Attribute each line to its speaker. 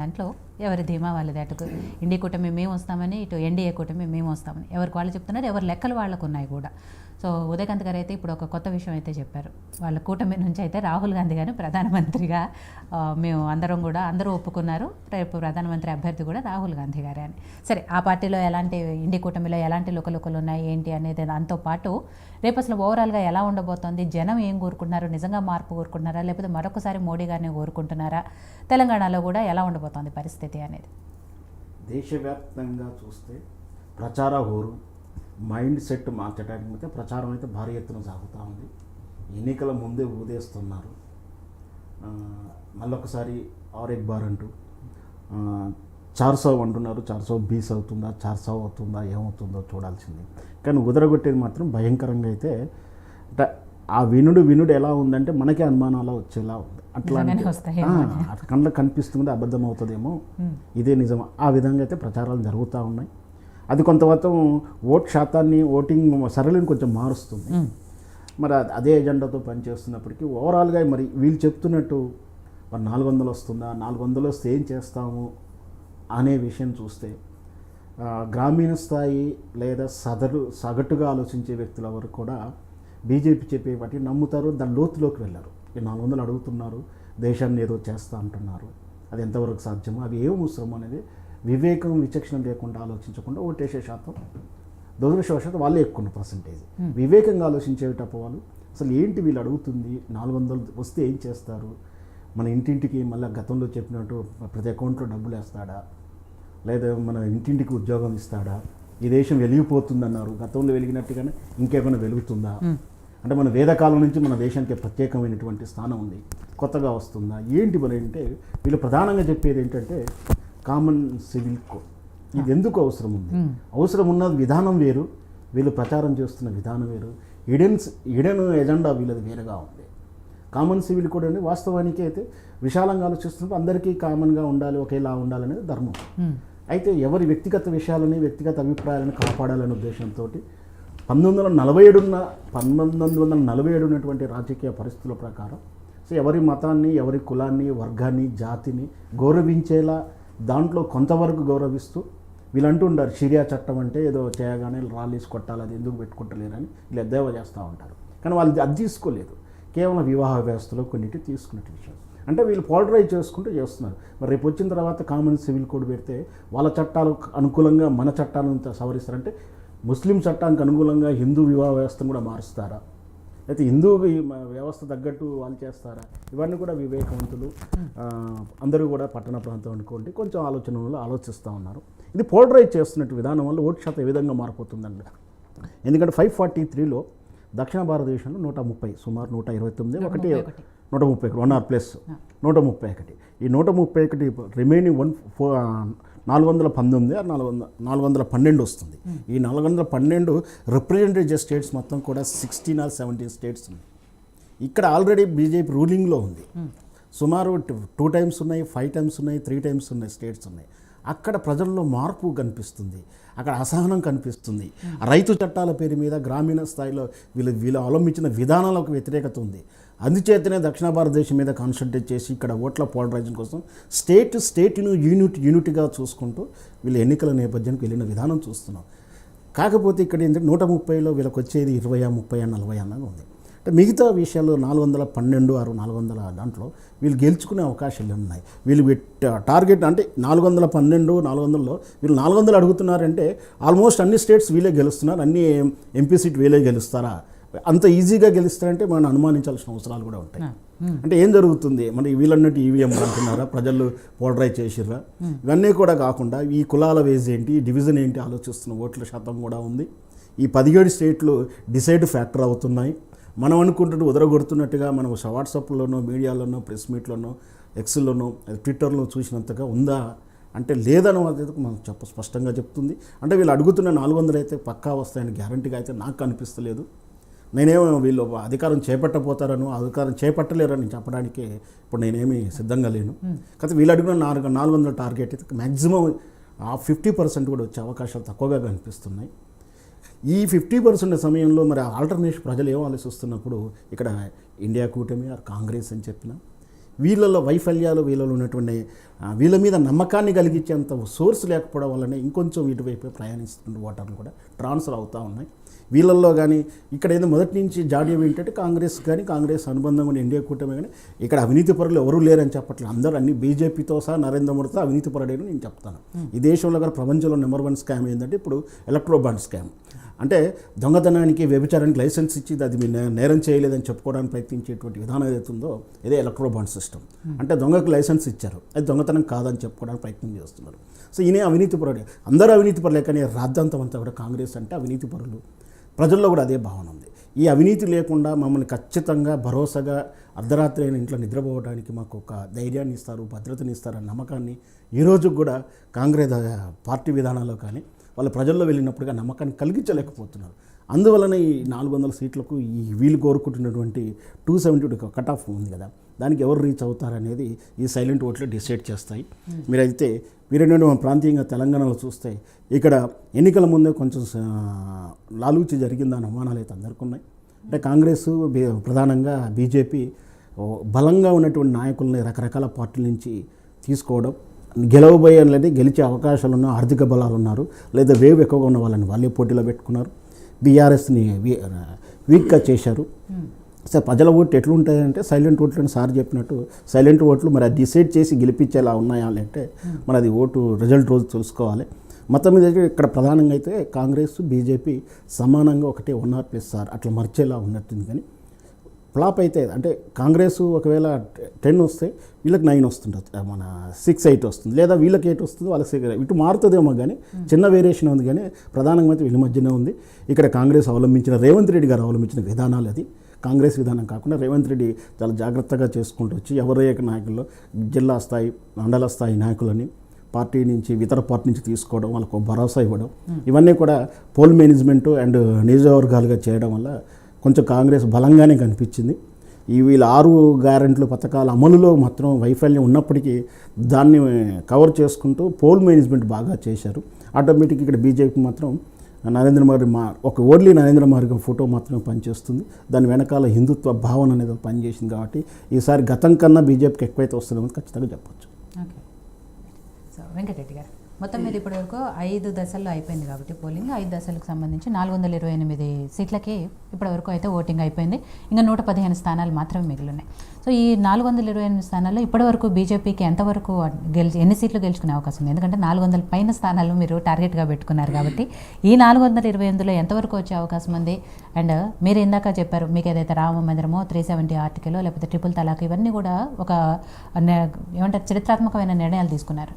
Speaker 1: దాంట్లో ఎవరి ధీమా వాళ్ళది. అటు ఇండియా కూటమి మేము వస్తామని, ఇటు ఎన్డీఏ కూటమి మేము వస్తామని ఎవరికి వాళ్ళు చెప్తున్నారు. ఎవరి లెక్కలు వాళ్ళకు ఉన్నాయి కూడా. సో ఉదయకాంత్ గారు అయితే ఇప్పుడు ఒక కొత్త విషయం అయితే చెప్పారు. వాళ్ళ కూటమి నుంచి అయితే రాహుల్ గాంధీ గారిని ప్రధానమంత్రిగా మేము అందరూ ఒప్పుకున్నారు. రేపు ప్రధానమంత్రి అభ్యర్థి కూడా రాహుల్ గాంధీ గారే అని. సరే, ఆ పార్టీలో ఎలాంటి ఇండియా కూటమిలో ఎలాంటి లుకలుకలు ఉన్నాయి ఏంటి అనేది దాంతో పాటు రేపు అసలు ఓవరాల్గా ఎలా ఉండబోతోంది, జనం ఏం కోరుకుంటున్నారు, నిజంగా మార్పు కోరుకుంటున్నారా లేకపోతే మరొకసారి మోడీ గారిని కోరుకుంటున్నారా, తెలంగాణలో కూడా ఎలా ఉండబోతోంది పరిస్థితి అనేది.
Speaker 2: దేశవ్యాప్తంగా చూస్తే ప్రచార హోరు మైండ్ సెట్ మార్చడానికి అయితే ప్రచారం అయితే భారీ ఎత్తున సాగుతూ ఉంది. ఎన్నికల ముందే ఊదేస్తున్నారు. మళ్ళొకసారి ఆర్ ఎక్ బార్ అంటూ 400 అంటున్నారు. 420 అవుతుందా, 400 అవుతుందా, ఏమవుతుందో చూడాల్సింది. కానీ ఉదరగొట్టేది మాత్రం భయంకరంగా అయితే అంటే ఆ వినుడు ఎలా ఉందంటే మనకే అనుమానాలు వచ్చేలా ఉంది. అట్లా కళ్ళకు కనిపిస్తుంది, అబద్ధం అవుతుందేమో, ఇదే నిజం, ఆ విధంగా అయితే ప్రచారాలు జరుగుతూ ఉన్నాయి. అది కొంతవరకు ఓట్ శాతాన్ని, ఓటింగ్ సరళిని కొంచెం మారుస్తుంది. మరి అదే ఎజెండాతో పనిచేస్తున్నప్పటికీ ఓవరాల్గా మరి వీళ్ళు చెప్తున్నట్టు మరి 400 వస్తుందా, 400 వస్తే ఏం చేస్తాము అనే విషయం చూస్తే గ్రామీణ స్థాయి లేదా సగటుగా ఆలోచించే వ్యక్తుల వరకు కూడా బీజేపీ చెప్పే వాటిని నమ్ముతారు, దాని లోతులోకి వెళ్ళారు. ఈ 400 అడుగుతున్నారు, దేశాన్ని ఏదో చేస్తా అంటున్నారు, అది ఎంతవరకు సాధ్యమో, అవి ఏం అవసరం అనేది వివేకం విచక్షణ లేకుండా ఆలోచించకుండా ఓటేసే శాతం దురదృష్టవశాత్తు వాళ్ళే ఎక్కువ పర్సంటేజ్. వివేకంగా ఆలోచించేటప్పుడు వాళ్ళు అసలు ఏంటి వీళ్ళు అడుగుతుంది, 400 వస్తే ఏం చేస్తారు, మన ఇంటింటికి మళ్ళీ గతంలో చెప్పినట్టు ప్రతి అకౌంట్లో డబ్బులు వేస్తాడా, లేదా మన ఇంటింటికి ఉద్యోగం ఇస్తాడా, ఈ దేశం వెలిగిపోతుందన్నారు, గతంలో వెలిగినట్టుగానే ఇంకేమైనా వెలుగుతుందా, అంటే మన వేదకాలం నుంచి మన దేశానికి ప్రత్యేకమైనటువంటి స్థానం ఉంది, కొత్తగా వస్తుందా, ఏంటి మరి అంటే వీళ్ళు ప్రధానంగా చెప్పేది ఏంటంటే కామన్ సివిల్ కోడ్. ఇది ఎందుకు అవసరం ఉంది, అవసరం ఉన్న విధానం వేరు, వీళ్ళు ప్రచారం చేస్తున్న విధానం వేరు, హిడెన్ ఎజెండా వీళ్ళది వేరుగా ఉంది. కామన్ సివిల్ కోడ్ అంటే వాస్తవానికి అయితే విశాలంగా ఆలోచిస్తున్నప్పుడు అందరికీ కామన్గా ఉండాలి, ఒకేలా ఉండాలనేది ధర్మం. అయితే ఎవరి వ్యక్తిగత విషయాలని, వ్యక్తిగత అభిప్రాయాలను కాపాడాలనే ఉద్దేశంతో 1947 ఉన్నటువంటి రాజకీయ పరిస్థితుల ప్రకారం సో ఎవరి మతాన్ని, ఎవరి కులాన్ని, వర్గాన్ని, జాతిని గౌరవించేలా దాంట్లో కొంతవరకు గౌరవిస్తూ వీళ్ళు అంటుంటారు షరియా చట్టం అంటే ఏదో చేయగానే రాలీస్ కొట్టాలి, అది ఎందుకు పెట్టుకుంటలేరని వీళ్ళు ఎద్దేవా చేస్తూ ఉంటారు. కానీ వాళ్ళు అది తీసుకోలేదు, కేవలం వివాహ వ్యవస్థలో కొన్నిటి తీసుకునే విషయం. అంటే వీళ్ళు పోలరైజ్ చేసుకుంటూ చేస్తున్నారు. మరి రేపు వచ్చిన తర్వాత కామన్ సివిల్ కోడ్ పెడితే వాళ్ళ చట్టాలకు అనుకూలంగా మన చట్టాలను సవరిస్తారంటే ముస్లిం చట్టానికి అనుకూలంగా హిందూ వివాహ వ్యవస్థను కూడా మారుస్తారా, అయితే హిందూ వ్యవస్థ తగ్గట్టు వాళ్ళు చేస్తారా, ఇవన్నీ కూడా వివేకవంతులు అందరూ కూడా పట్టణ ప్రాంతం అనుకోండి కొంచెం ఆలోచనలో ఆలోచిస్తూ ఉన్నారు. ఇది పోలరైజ్ చేస్తున్నట్టు విధానం వల్ల ఓటు శాతం ఏ విధంగా మారిపోతుందండి. ఎందుకంటే 543లో దక్షిణ భారతదేశంలో 130, సుమారు 129, 131 130+131. ఈ 131 రిమైనింగ్ 412 వస్తుంది. ఈ 412 రిప్రజెంటేటివ్ స్టేట్స్ మొత్తం కూడా 16 or 17 స్టేట్స్ ఉన్నాయి. ఇక్కడ ఆల్రెడీ బీజేపీ రూలింగ్లో ఉంది. సుమారు 2 times ఉన్నాయి, 5 times ఉన్నాయి, 3 times ఉన్నాయి స్టేట్స్ ఉన్నాయి. అక్కడ ప్రజల్లో మార్పు కనిపిస్తుంది, అక్కడ అసహనం కనిపిస్తుంది. రైతు చట్టాల పేరు మీద గ్రామీణ స్థాయిలో వీళ్ళు అవలంబించిన విధానాలకు వ్యతిరేకత ఉంది. అందుచేతనే దక్షిణ భారతదేశం మీద కాన్సన్ట్రేట్ చేసి ఇక్కడ ఓట్ల పోలరైజేషన్ కోసం స్టేట్ను యూనిట్గా చూసుకుంటూ వీళ్ళు ఎన్నికల నేపథ్యానికి వెళ్ళిన విధానం చూస్తున్నాం. కాకపోతే ఇక్కడ ఏంటంటే 130లో వీళ్ళకి వచ్చేది 20, 30, 40 అన్నది ఉంది. అంటే మిగతా విషయాల్లో 412 or 400 దాంట్లో వీళ్ళు గెలుచుకునే అవకాశాలు ఉన్నాయి. వీళ్ళు టార్గెట్ అంటే 412, 400లో వీళ్ళు 400 అడుగుతున్నారంటే ఆల్మోస్ట్ అన్ని స్టేట్స్ వీళ్ళే గెలుస్తున్నారు, అన్ని ఎంపీ సీట్ వీళ్ళే గెలుస్తారా, అంత ఈజీగా గెలుస్తారంటే మనం అనుమానించాల్సిన అవసరాలు కూడా ఉంటాయి. అంటే ఏం జరుగుతుంది, మరి వీళ్ళన్నట్టు ఈవీఎం అంటున్నారా, ప్రజలు పోలరైజ్ చేసిర్రా, ఇవన్నీ కూడా కాకుండా ఈ కులాల వేజ్ ఏంటి, డివిజన్ ఏంటి ఆలోచిస్తున్న ఓట్ల శాతం కూడా ఉంది. ఈ 17 స్టేట్లు డిసైడ్ ఫ్యాక్టర్ అవుతున్నాయి. మనం అనుకుంటున్నట్టు ఉదరగొడుతున్నట్టుగా మనం వాట్సాప్లోనో, మీడియాలోనో, ప్రెస్ మీట్లోనో, ఎక్స్లోనో, ట్విట్టర్లో చూసినంతగా ఉందా అంటే లేదని అది మనం స్పష్టంగా చెప్తుంది. అంటే వీళ్ళు అడుగుతున్న 400 అయితే పక్కా వస్తాయని గ్యారంటీగా అయితే నాకు అనిపిస్తలేదు. నేనేమో వీళ్ళు అధికారం చేపట్టబోతారను, అధికారం చేపట్టలేరని చెప్పడానికి ఇప్పుడు నేనేమి సిద్ధంగా లేను. కాకపోతే వీళ్ళు అడిగిన 400 టార్గెట్ అయితే మ్యాక్సిమం 50% కూడా వచ్చే అవకాశాలు తక్కువగా కనిపిస్తున్నాయి. ఈ 50% సమయంలో మరి ఆల్టర్నేటివ్ ప్రజలు ఏం ఆలోచిస్తున్నప్పుడు ఇక్కడ ఇండియా కూటమి ఆర్ కాంగ్రెస్ అని చెప్పినా వీళ్ళలో వైఫల్యాలు, వీళ్ళలో ఉన్నటువంటి వీళ్ళ మీద నమ్మకాన్ని కలిగించేంత సోర్స్ లేకపోవడం వల్లనే ఇంకొంచెం ఇటువైపు ప్రయాణిస్తున్న ఓటర్లు కూడా ట్రాన్స్ఫర్ అవుతూ ఉన్నాయి. వీళ్ళల్లో కానీ ఇక్కడ ఏదో మొదటి నుంచి జాడ్యం ఏంటంటే కాంగ్రెస్ కానీ కాంగ్రెస్ అనుబంధం కానీ ఎన్డీఏ కూటమి కానీ ఇక్కడ అవినీతి పరులు ఎవరూ లేరని చెప్పట్లేదు. అందరూ అన్ని బీజేపీతో సహా నరేంద్ర మోడీతో అవినీతి పరుడని నేను చెప్తాను. ఈ దేశంలో కూడా ప్రపంచంలో నెంబర్ 1 స్కామ్ ఏంటంటే ఇప్పుడు ఎలక్ట్రో బాండ్ స్కామ్. అంటే దొంగతనానికి, వ్యభిచారానికి లైసెన్స్ ఇచ్చి అది మీరు నేరం చేయలేదని చెప్పుకోవడానికి ప్రయత్నించేటువంటి విధానం ఏదైతుందో ఇదే ఎలక్ట్రో బాండ్ సిస్టమ్. అంటే దొంగకు లైసెన్స్ ఇచ్చారు, అది దొంగతనం కాదని చెప్పుకోవడానికి ప్రయత్నం చేస్తున్నారు. సో ఈయనే అవినీతి పరుడు. అందరూ అవినీతి పరులే, కానీ రాద్ధాంతం అంతా కూడా కాంగ్రెస్ అంటే అవినీతి పరులు. ప్రజల్లో కూడా అదే భావన ఉంది. ఈ అవినీతి లేకుండా మమ్మల్ని ఖచ్చితంగా భరోసాగా అర్ధరాత్రి అయిన ఇంట్లో నిద్రపోవడానికి మాకు ఒక ధైర్యాన్ని ఇస్తారు, భద్రతని ఇస్తారన్న నమ్మకాన్ని ఈరోజు కూడా కాంగ్రెస్ పార్టీ విధానాల్లో కానీ వాళ్ళ ప్రజల్లో వెళ్ళినప్పుడుగా నమ్మకాన్ని కలిగించలేకపోతున్నారు. అందువలన ఈ 400 సీట్లకు ఈ వీళ్ళు కోరుకుంటున్నటువంటి 270 కట్ ఆఫ్ ఉంది కదా, దానికి ఎవరు రీచ్ అవుతారనేది ఈ సైలెంట్ ఓట్లు డిసైడ్ చేస్తాయి. మీరైతే వీరేంటంటే మన ప్రాంతీయంగా తెలంగాణలో చూస్తే ఇక్కడ ఎన్నికల ముందే కొంచెం లాలూచి జరిగిందని అనుమానాలు అయితే అందరికీ ఉన్నాయి. అంటే కాంగ్రెస్ ప్రధానంగా బీజేపీ బలంగా ఉన్నటువంటి నాయకుల్ని రకరకాల పార్టీల నుంచి తీసుకోవడం, గెలవబోయేది గెలిచే అవకాశాలు ఉన్న ఆర్థిక బలాలు ఉన్నారు, లేదా వేవ్ ఎక్కువగా ఉన్న వాళ్ళని వాళ్ళే పోటీలో పెట్టుకున్నారు. బీఆర్ఎస్ని వీక్గా చేశారు. సార్ ప్రజల ఓట్లు ఎట్లుంటాయంటే సైలెంట్ ఓట్లు అని సార్ చెప్పినట్టు సైలెంట్ ఓట్లు మరి అది డిసైడ్ చేసి గెలిపించేలా ఉన్నాయా అంటే మరి అది ఓటు రిజల్ట్ రోజు తెలుసుకోవాలి. మొత్తం మీద ఇక్కడ ప్రధానంగా అయితే కాంగ్రెస్ బీజేపీ సమానంగా ఒకటే 1+R అట్లా మర్చేలా ఉన్నట్టుంది. కానీ ఫ్లాప్ అయితే అంటే కాంగ్రెస్ ఒకవేళ 10 వస్తే వీళ్ళకి 9 వస్తుంటుంది, మన 6-8 వస్తుంది, లేదా వీళ్ళకి 8 వస్తుంది, వాళ్ళకి 6. ఇటు మారుతుందేమో కానీ చిన్న వేరియేషన్ ఉంది. కానీ ప్రధానంగా అయితే వీళ్ళ మధ్యనే ఉంది. ఇక్కడ కాంగ్రెస్ అవలంబించిన రేవంత్ రెడ్డి గారు అవలంబించిన విధానాలు అది కాంగ్రెస్ విధానం కాకుండా రేవంత్ రెడ్డి చాలా జాగ్రత్తగా చేసుకుంటూ వచ్చి ఎవరే నాయకుల్లో జిల్లా స్థాయి, మండల స్థాయి నాయకులని పార్టీ నుంచి ఇతర పార్టీ నుంచి తీసుకోవడం, వాళ్ళకు భరోసా ఇవ్వడం, ఇవన్నీ కూడా పోల్ మేనేజ్మెంట్ అండ్ నియోజకవర్గాలుగా చేయడం వల్ల కొంచెం కాంగ్రెస్ బలంగానే కనిపించింది. వీళ్ళ 6 గ్యారెంటీల పథకాల అమలులో మాత్రం వైఫల్యం ఉన్నప్పటికీ దాన్ని కవర్ చేసుకుంటూ పోల్ మేనేజ్మెంట్ బాగా చేశారు. ఆటోమేటిక్ ఇక్కడ బీజేపీ మాత్రం నరేంద్ర మోడీ ఓన్లీ నరేంద్ర మోడీ ఫోటో మాత్రమే పనిచేస్తుంది. దాని వెనకాల హిందుత్వ భావన అనేది పనిచేసింది. కాబట్టి ఈసారి గతం కన్నా బీజేపీకి ఎక్కువైతే వస్తుందని ఖచ్చితంగా చెప్పొచ్చు.
Speaker 1: ఓకే, సో వెంకటరెడ్డి గారు మొత్తం మీద ఇప్పటివరకు 5 దశల్లో అయిపోయింది కాబట్టి పోలింగ్ 5 దశలకు సంబంధించి 428 సీట్లకి ఇప్పటివరకు అయితే ఓటింగ్ అయిపోయింది. ఇంకా 115 స్థానాలు మాత్రమే మిగిలినాయి. సో ఈ 428 స్థానాల్లో ఇప్పటివరకు బీజేపీకి ఎంతవరకు ఎన్ని సీట్లు గెలుచుకునే అవకాశం ఉంది? ఎందుకంటే 400 పైన స్థానాలు మీరు టార్గెట్గా పెట్టుకున్నారు కాబట్టి ఈ 428లో ఎంతవరకు వచ్చే అవకాశం ఉంది? అండ్ మీరు ఇందాక చెప్పారు మీకు ఏదైతే రామ మందిరమో 370 ఆర్టికల్ లేకపోతే ట్రిపుల్ తలాక్ ఇవన్నీ కూడా ఒక ఏమంటారు చరిత్రాత్మకమైన నిర్ణయాలు తీసుకున్నారు.